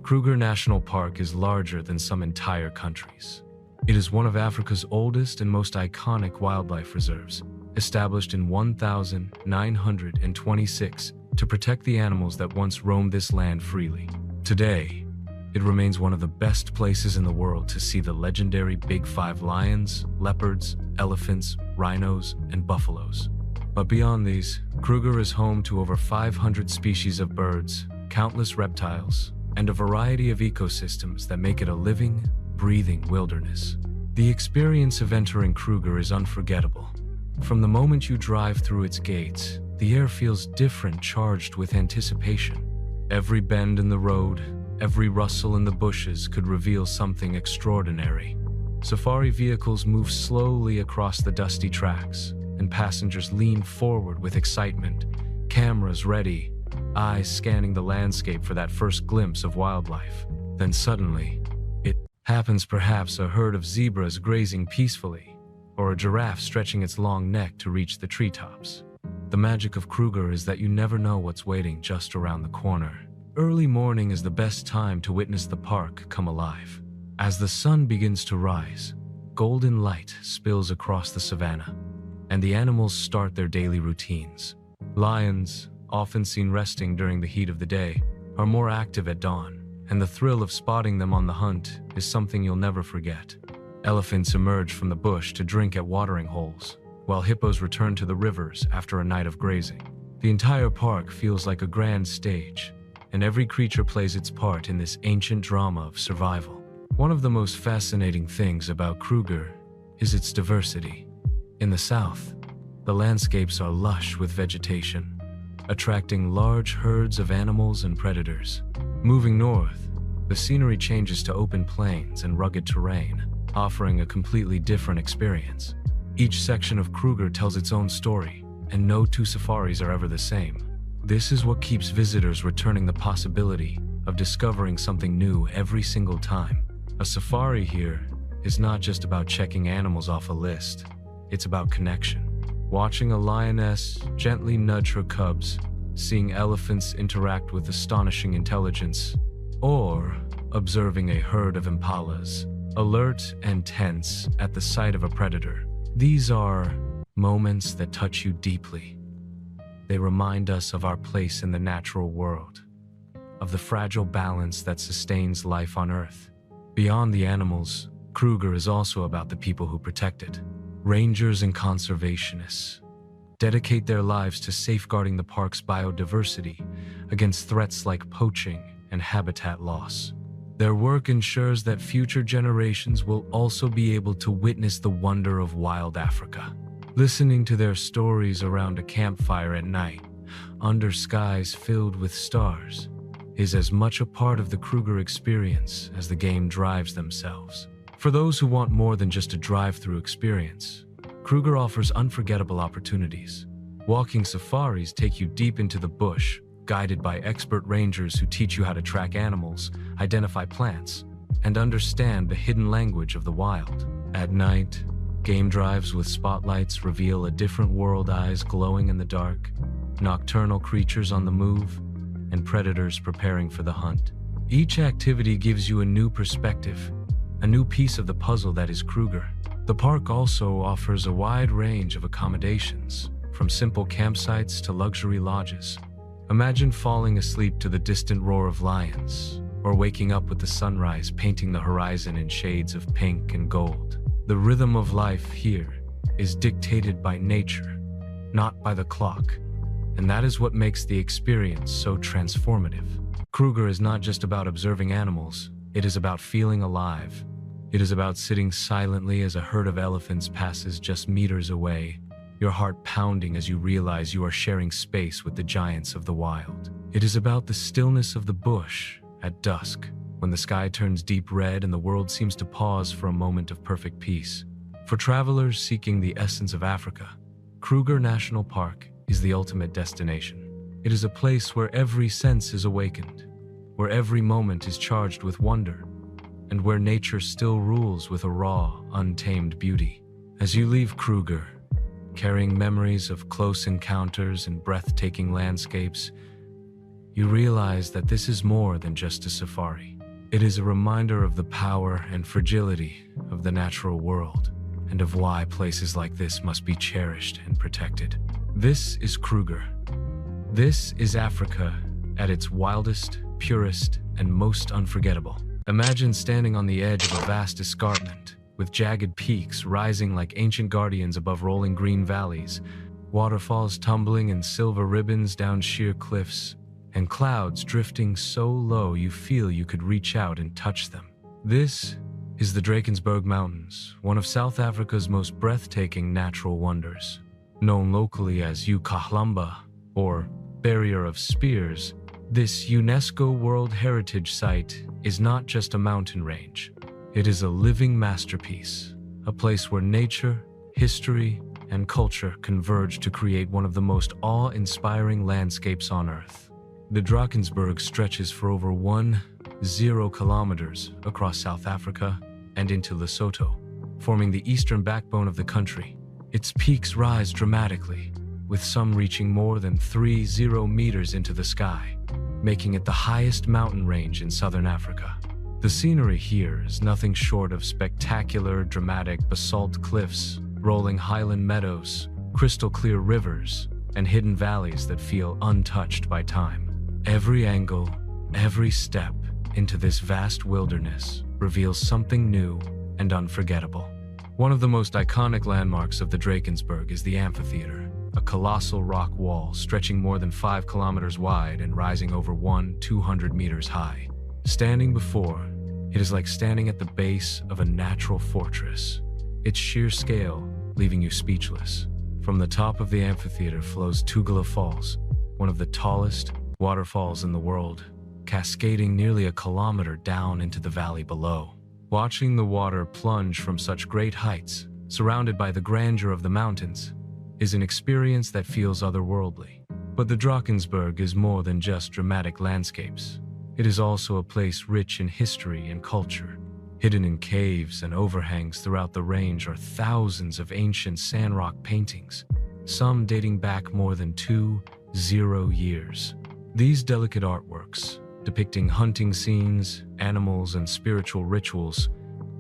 Kruger National Park is larger than some entire countries. It is one of Africa's oldest and most iconic wildlife reserves, established in 1926 to protect the animals that once roamed this land freely. Today, it remains one of the best places in the world to see the legendary Big Five lions, leopards, elephants, rhinos, and buffaloes. But beyond these, Kruger is home to over 500 species of birds, countless reptiles, and a variety of ecosystems that make it a living, breathing wilderness. The experience of entering Kruger is unforgettable. From the moment you drive through its gates, the air feels different, charged with anticipation. Every bend in the road, every rustle in the bushes could reveal something extraordinary. Safari vehicles move slowly across the dusty tracks, and passengers lean forward with excitement, cameras ready, eyes scanning the landscape for that first glimpse of wildlife. Then suddenly, it happens. Perhaps a herd of zebras grazing peacefully, or a giraffe stretching its long neck to reach the treetops. The magic of Kruger is that you never know what's waiting just around the corner. Early morning is the best time to witness the park come alive. As the sun begins to rise, golden light spills across the savannah, and the animals start their daily routines. Lions, often seen resting during the heat of the day, are more active at dawn, and the thrill of spotting them on the hunt is something you'll never forget. Elephants emerge from the bush to drink at watering holes, while hippos return to the rivers after a night of grazing. The entire park feels like a grand stage, and every creature plays its part in this ancient drama of survival. One of the most fascinating things about Kruger is its diversity. In the south, the landscapes are lush with vegetation, attracting large herds of animals and predators. Moving north, the scenery changes to open plains and rugged terrain, offering a completely different experience. Each section of Kruger tells its own story, and no two safaris are ever the same. This is what keeps visitors returning, the possibility of discovering something new every single time. A safari here is not just about checking animals off a list, it's about connection. Watching a lioness gently nudge her cubs, seeing elephants interact with astonishing intelligence, or observing a herd of impalas, alert and tense at the sight of a predator. These are moments that touch you deeply. They remind us of our place in the natural world, of the fragile balance that sustains life on Earth. Beyond the animals, Kruger is also about the people who protect it. Rangers and conservationists dedicate their lives to safeguarding the park's biodiversity against threats like poaching and habitat loss. Their work ensures that future generations will also be able to witness the wonder of wild Africa. Listening to their stories around a campfire at night, under skies filled with stars, is as much a part of the Kruger experience as the game drives themselves. For those who want more than just a drive-through experience, Kruger offers unforgettable opportunities. Walking safaris take you deep into the bush, guided by expert rangers who teach you how to track animals, identify plants, and understand the hidden language of the wild. At night, game drives with spotlights reveal a different world, eyes glowing in the dark, nocturnal creatures on the move, and predators preparing for the hunt. Each activity gives you a new perspective, a new piece of the puzzle that is Kruger. The park also offers a wide range of accommodations, from simple campsites to luxury lodges. Imagine falling asleep to the distant roar of lions, or waking up with the sunrise painting the horizon in shades of pink and gold. The rhythm of life here is dictated by nature, not by the clock, and that is what makes the experience so transformative. Kruger is not just about observing animals, it is about feeling alive. It is about sitting silently as a herd of elephants passes just meters away, your heart pounding as you realize you are sharing space with the giants of the wild. It is about the stillness of the bush at dusk, when the sky turns deep red and the world seems to pause for a moment of perfect peace. For travelers seeking the essence of Africa, Kruger National Park is the ultimate destination. It is a place where every sense is awakened, where every moment is charged with wonder, and where nature still rules with a raw, untamed beauty. As you leave Kruger, carrying memories of close encounters and breathtaking landscapes, you realize that this is more than just a safari. It is a reminder of the power and fragility of the natural world, and of why places like this must be cherished and protected. This is Kruger. This is Africa at its wildest, purest, and most unforgettable. Imagine standing on the edge of a vast escarpment, with jagged peaks rising like ancient guardians above rolling green valleys, waterfalls tumbling in silver ribbons down sheer cliffs, and clouds drifting so low you feel you could reach out and touch them. This is the Drakensberg Mountains, one of South Africa's most breathtaking natural wonders. Known locally as Ukhahlamba, or Barrier of Spears, this UNESCO World Heritage Site is not just a mountain range. It is a living masterpiece, a place where nature, history, and culture converge to create one of the most awe-inspiring landscapes on Earth. The Drakensberg stretches for over 10 kilometers across South Africa and into Lesotho, forming the eastern backbone of the country. Its peaks rise dramatically, with some reaching more than 30 meters into the sky, making it the highest mountain range in southern Africa. The scenery here is nothing short of spectacular, dramatic basalt cliffs, rolling highland meadows, crystal-clear rivers, and hidden valleys that feel untouched by time. Every angle, every step into this vast wilderness reveals something new and unforgettable. One of the most iconic landmarks of the Drakensberg is the amphitheater, a colossal rock wall stretching more than 5 kilometers wide and rising over 200 meters high. Standing before, it is like standing at the base of a natural fortress, its sheer scale leaving you speechless. From the top of the amphitheater flows Tugela Falls, one of the tallest waterfalls in the world, cascading nearly a kilometer down into the valley below. Watching the water plunge from such great heights, surrounded by the grandeur of the mountains, is an experience that feels otherworldly. But the Drakensberg is more than just dramatic landscapes. It is also a place rich in history and culture. Hidden in caves and overhangs throughout the range are thousands of ancient sandrock paintings, some dating back more than 20 years. These delicate artworks, depicting hunting scenes, animals, and spiritual rituals,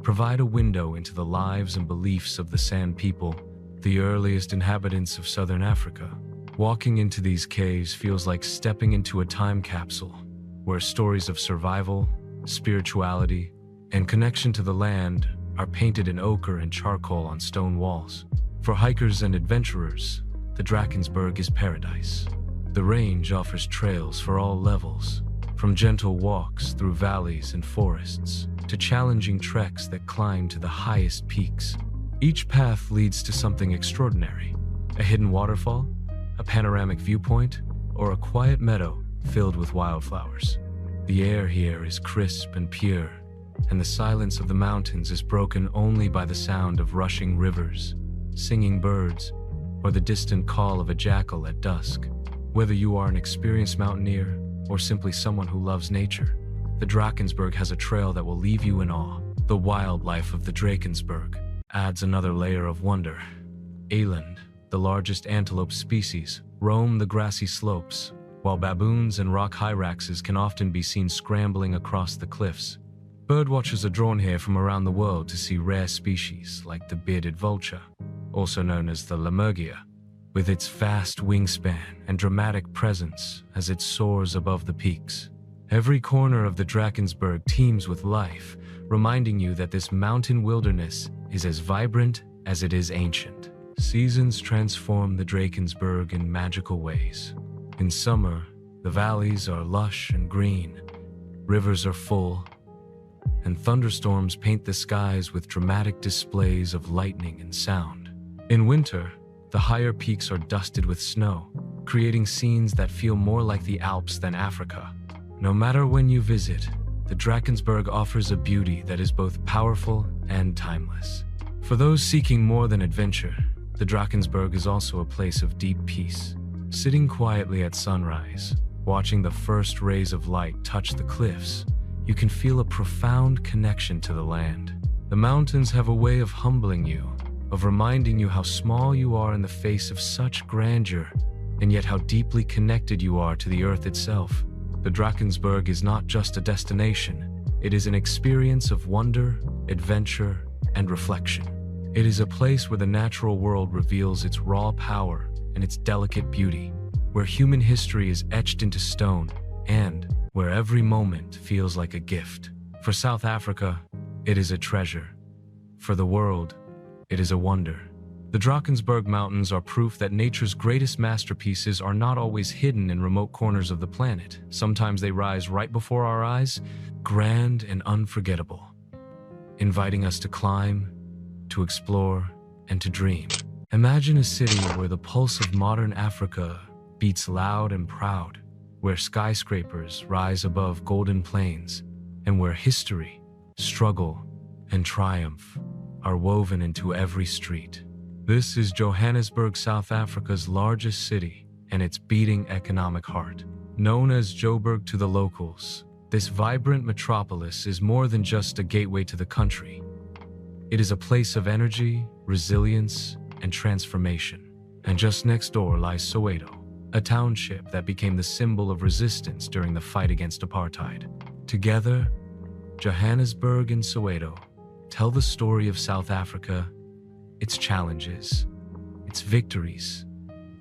provide a window into the lives and beliefs of the San people, the earliest inhabitants of southern Africa. Walking into these caves feels like stepping into a time capsule, where stories of survival, spirituality, and connection to the land are painted in ochre and charcoal on stone walls. For hikers and adventurers, the Drakensberg is paradise. The range offers trails for all levels, from gentle walks through valleys and forests to challenging treks that climb to the highest peaks. Each path leads to something extraordinary: a hidden waterfall, a panoramic viewpoint, or a quiet meadow filled with wildflowers. The air here is crisp and pure, and the silence of the mountains is broken only by the sound of rushing rivers, singing birds, or the distant call of a jackal at dusk. Whether you are an experienced mountaineer or simply someone who loves nature, the Drakensberg has a trail that will leave you in awe. The wildlife of the Drakensberg adds another layer of wonder. Eland, the largest antelope species, roam the grassy slopes, while baboons and rock hyraxes can often be seen scrambling across the cliffs. Birdwatchers are drawn here from around the world to see rare species like the bearded vulture, also known as the lemurgia, with its vast wingspan and dramatic presence as it soars above the peaks. Every corner of the Drakensberg teems with life, reminding you that this mountain wilderness is as vibrant as it is ancient. Seasons transform the Drakensberg in magical ways. In summer, the valleys are lush and green, rivers are full, and thunderstorms paint the skies with dramatic displays of lightning and sound. In winter, The higher peaks are dusted with snow, creating scenes that feel more like the Alps than Africa. No matter when you visit, the Drakensberg offers a beauty that is both powerful and timeless. For those seeking more than adventure, the Drakensberg is also a place of deep peace. Sitting quietly at sunrise, watching the first rays of light touch the cliffs, you can feel a profound connection to the land. The mountains have a way of humbling you, of reminding you how small you are in the face of such grandeur, and yet how deeply connected you are to the earth itself. The Drakensberg is not just a destination, it is an experience of wonder, adventure, and reflection. It is a place where the natural world reveals its raw power and its delicate beauty, where human history is etched into stone, and where every moment feels like a gift. For South Africa, it is a treasure. For the world, it is a wonder. The Drakensberg Mountains are proof that nature's greatest masterpieces are not always hidden in remote corners of the planet. Sometimes they rise right before our eyes, grand and unforgettable, inviting us to climb, to explore, and to dream. Imagine a city where the pulse of modern Africa beats loud and proud, where skyscrapers rise above golden plains, and where history, struggle, and triumph are woven into every street. This is Johannesburg, South Africa's largest city, and its beating economic heart. Known as Joburg to the locals, this vibrant metropolis is more than just a gateway to the country. It is a place of energy, resilience, and transformation. And just next door lies Soweto, a township that became the symbol of resistance during the fight against apartheid. Together, Johannesburg and Soweto tell the story of South Africa, its challenges, its victories,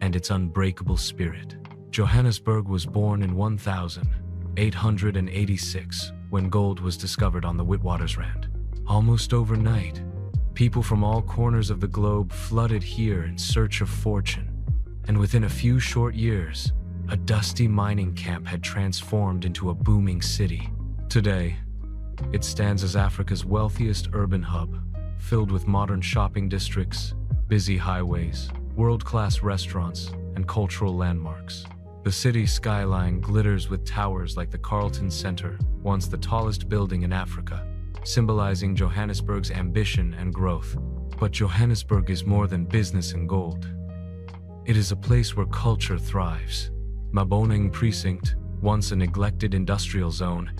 and its unbreakable spirit. Johannesburg was born in 1886 when gold was discovered on the Witwatersrand. Almost overnight, people from all corners of the globe flooded here in search of fortune, and within a few short years, a dusty mining camp had transformed into a booming city. Today, it stands as Africa's wealthiest urban hub, filled with modern shopping districts, busy highways, world-class restaurants, and cultural landmarks. The city's skyline glitters with towers like the Carlton Center, once the tallest building in Africa, symbolizing Johannesburg's ambition and growth. But Johannesburg is more than business and gold. It is a place where culture thrives. Maboneng Precinct, once a neglected industrial zone,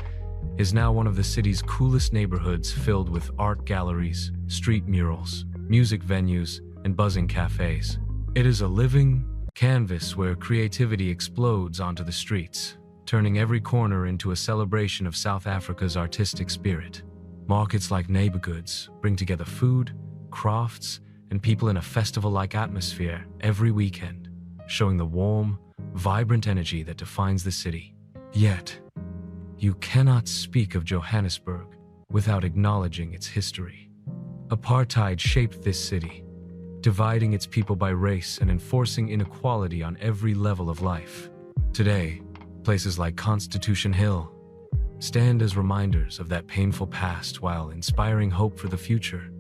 is now one of the city's coolest neighborhoods, filled with art galleries, street murals, music venues, and buzzing cafes. It is a living canvas where creativity explodes onto the streets, turning every corner into a celebration of South Africa's artistic spirit. Markets like neighborhoods bring together food, crafts, and people in a festival-like atmosphere every weekend, showing the warm, vibrant energy that defines the city. Yet, you cannot speak of Johannesburg without acknowledging its history. Apartheid shaped this city, dividing its people by race and enforcing inequality on every level of life. Today, places like Constitution Hill stand as reminders of that painful past while inspiring hope for the future.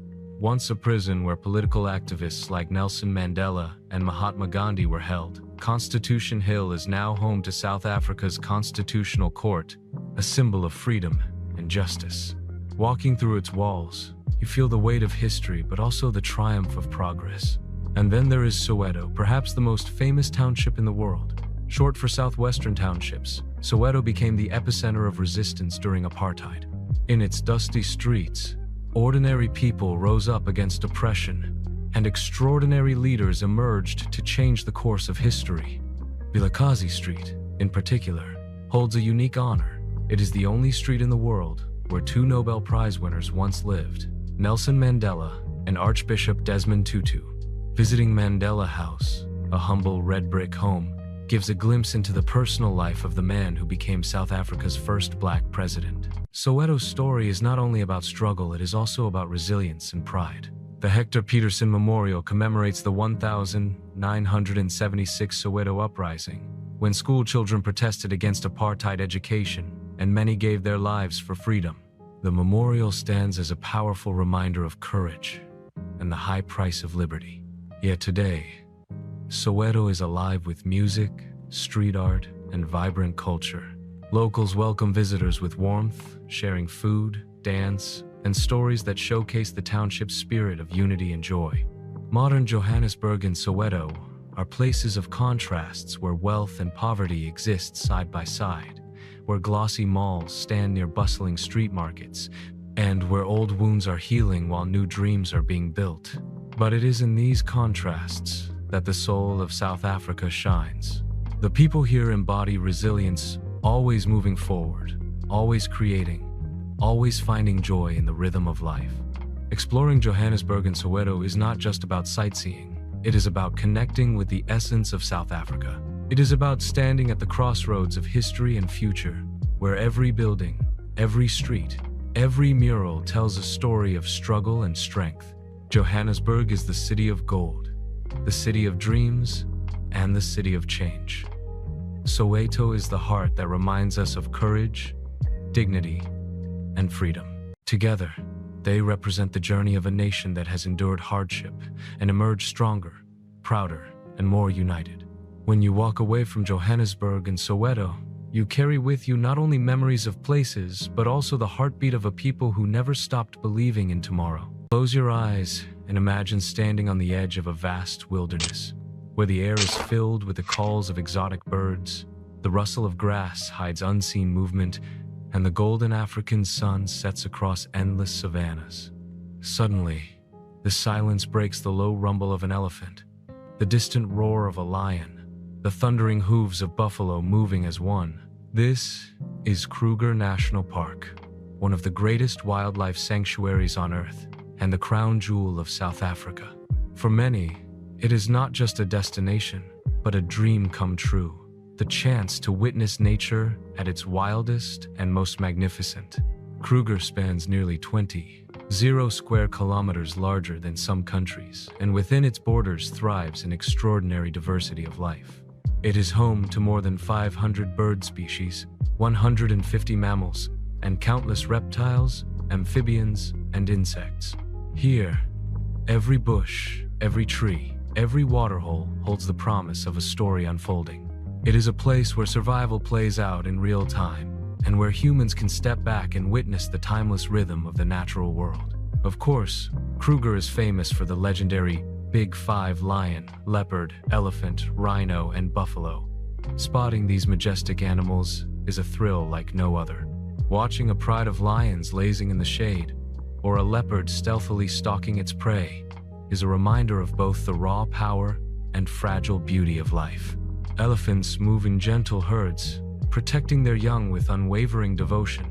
Once a prison where political activists like Nelson Mandela and Mahatma Gandhi were held, Constitution Hill is now home to South Africa's Constitutional Court, a symbol of freedom and justice. Walking through its walls, you feel the weight of history but also the triumph of progress. And then there is Soweto, perhaps the most famous township in the world. Short for Southwestern Townships, Soweto became the epicenter of resistance during apartheid. In its dusty streets, ordinary people rose up against oppression, and extraordinary leaders emerged to change the course of history. Vilakazi Street, in particular, holds a unique honor. It is the only street in the world where two Nobel Prize winners once lived, Nelson Mandela and Archbishop Desmond Tutu. Visiting Mandela House, a humble red brick home, gives a glimpse into the personal life of the man who became South Africa's first black president. Soweto's story is not only about struggle, it is also about resilience and pride. The Hector Peterson Memorial commemorates the 1976 Soweto uprising, when school children protested against apartheid education, and many gave their lives for freedom. The memorial stands as a powerful reminder of courage and the high price of liberty. Yet today, Soweto is alive with music, street art, and vibrant culture. Locals welcome visitors with warmth, sharing food, dance, and stories that showcase the township's spirit of unity and joy. Modern Johannesburg and Soweto are places of contrasts where wealth and poverty exist side by side, where glossy malls stand near bustling street markets, and where old wounds are healing while new dreams are being built. But it is in these contrasts that the soul of South Africa shines. The people here embody resilience, always moving forward, always creating, always finding joy in the rhythm of life. Exploring Johannesburg and Soweto is not just about sightseeing. It is about connecting with the essence of South Africa. It is about standing at the crossroads of history and future, where every building, every street, every mural tells a story of struggle and strength. Johannesburg is the city of gold, the city of dreams, and the city of change. Soweto is the heart that reminds us of courage, dignity, and freedom. Together, they represent the journey of a nation that has endured hardship and emerged stronger, prouder, and more united. When you walk away from Johannesburg and Soweto, you carry with you not only memories of places, but also the heartbeat of a people who never stopped believing in tomorrow. Close your eyes and imagine standing on the edge of a vast wilderness, where the air is filled with the calls of exotic birds, the rustle of grass hides unseen movement, and the golden African sun sets across endless savannas. Suddenly, the silence breaks the low rumble of an elephant, the distant roar of a lion, the thundering hooves of buffalo moving as one. This is Kruger National Park, one of the greatest wildlife sanctuaries on Earth, and the crown jewel of South Africa. For many, it is not just a destination, but a dream come true. The chance to witness nature at its wildest and most magnificent. Kruger spans nearly 20 square kilometers larger than some countries, and within its borders thrives an extraordinary diversity of life. It is home to more than 500 bird species, 150 mammals, and countless reptiles, amphibians, and insects. Here, every bush, every tree, every waterhole holds the promise of a story unfolding. It is a place where survival plays out in real time, and where humans can step back and witness the timeless rhythm of the natural world. Of course, Kruger is famous for the legendary Big Five lion, leopard, elephant, rhino, and buffalo. Spotting these majestic animals is a thrill like no other. Watching a pride of lions lazing in the shade, or a leopard stealthily stalking its prey, is a reminder of both the raw power and fragile beauty of life. Elephants move in gentle herds, protecting their young with unwavering devotion,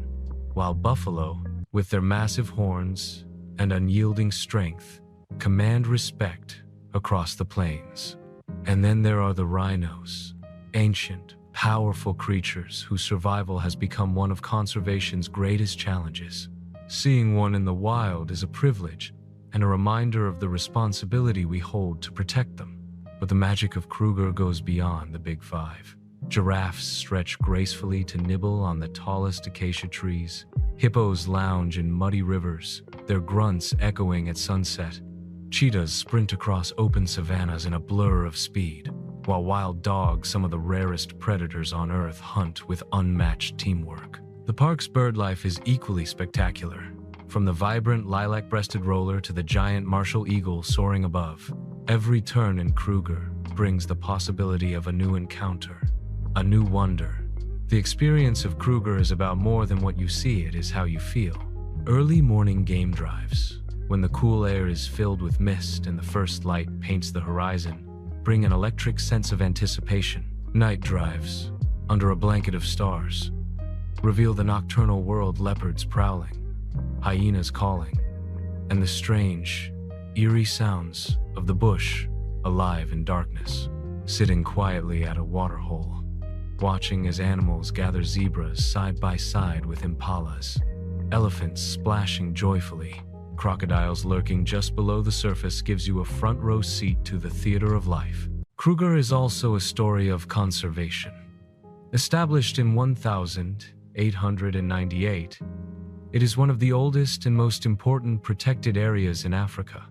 while buffalo, with their massive horns and unyielding strength, command respect across the plains. And then there are the rhinos, ancient, powerful creatures whose survival has become one of conservation's greatest challenges. Seeing one in the wild is a privilege and a reminder of the responsibility we hold to protect them. But the magic of Kruger goes beyond the Big Five. Giraffes stretch gracefully to nibble on the tallest acacia trees. Hippos lounge in muddy rivers, their grunts echoing at sunset. Cheetahs sprint across open savannas in a blur of speed, while wild dogs, some of the rarest predators on Earth, hunt with unmatched teamwork. The park's bird life is equally spectacular, from the vibrant lilac-breasted roller to the giant martial eagle soaring above. Every turn in Kruger brings the possibility of a new encounter, a new wonder. The experience of Kruger is about more than what you see, it is how you feel. Early morning game drives, when the cool air is filled with mist and the first light paints the horizon, bring an electric sense of anticipation. Night drives, under a blanket of stars, reveal the nocturnal world, leopards prowling, hyenas calling, and the strange, eerie sounds of the bush alive in darkness. Sitting quietly at a waterhole, watching as animals gather, zebras side by side with impalas, elephants splashing joyfully, crocodiles lurking just below the surface, gives you a front row seat to the theater of life. Kruger is also a story of conservation. Established in 1898, it is one of the oldest and most important protected areas in Africa.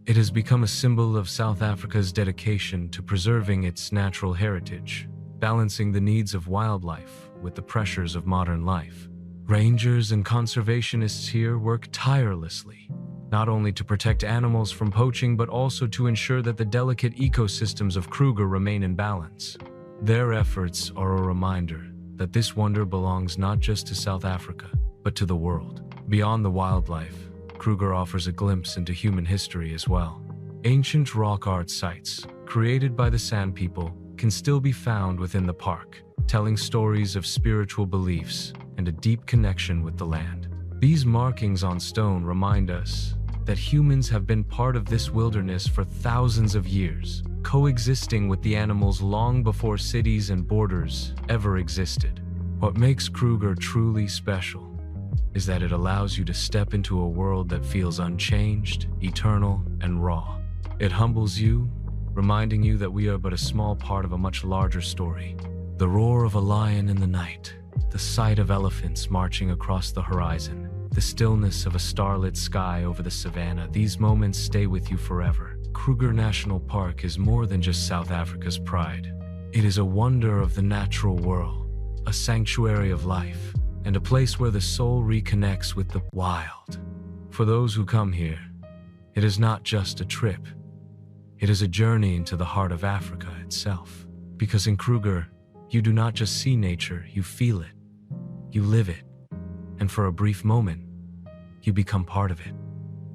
It has become a symbol of South Africa's dedication to preserving its natural heritage, balancing the needs of wildlife with the pressures of modern life. Rangers and conservationists here work tirelessly, not only to protect animals from poaching but also to ensure that the delicate ecosystems of Kruger remain in balance. Their efforts are a reminder that this wonder belongs not just to South Africa, but to the world. Beyond the wildlife, Kruger offers a glimpse into human history as well. Ancient rock art sites, created by the Sand People, can still be found within the park, telling stories of spiritual beliefs and a deep connection with the land. These markings on stone remind us that humans have been part of this wilderness for thousands of years, coexisting with the animals long before cities and borders ever existed. What makes Kruger truly special is that it allows you to step into a world that feels unchanged, eternal, and raw. It humbles you, reminding you that we are but a small part of a much larger story. The roar of a lion in the night, the sight of elephants marching across the horizon, the stillness of a starlit sky over the savanna, these moments stay with you forever. Kruger National Park is more than just South Africa's pride. It is a wonder of the natural world, a sanctuary of life, and a place where the soul reconnects with the wild. For those who come here, it is not just a trip. It is a journey into the heart of Africa itself. Because in Kruger, you do not just see nature, you feel it, you live it, and for a brief moment, you become part of it.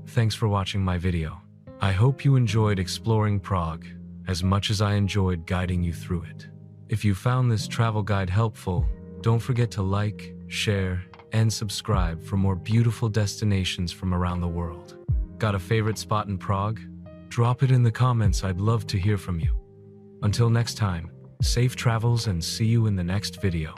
Thanks for watching my video. I hope you enjoyed exploring Prague as much as I enjoyed guiding you through it. If you found this travel guide helpful, don't forget to like, share, and subscribe for more beautiful destinations from around the world. Got a favorite spot in Prague? Drop it in the comments, I'd love to hear from you. Until next time, safe travels and see you in the next video.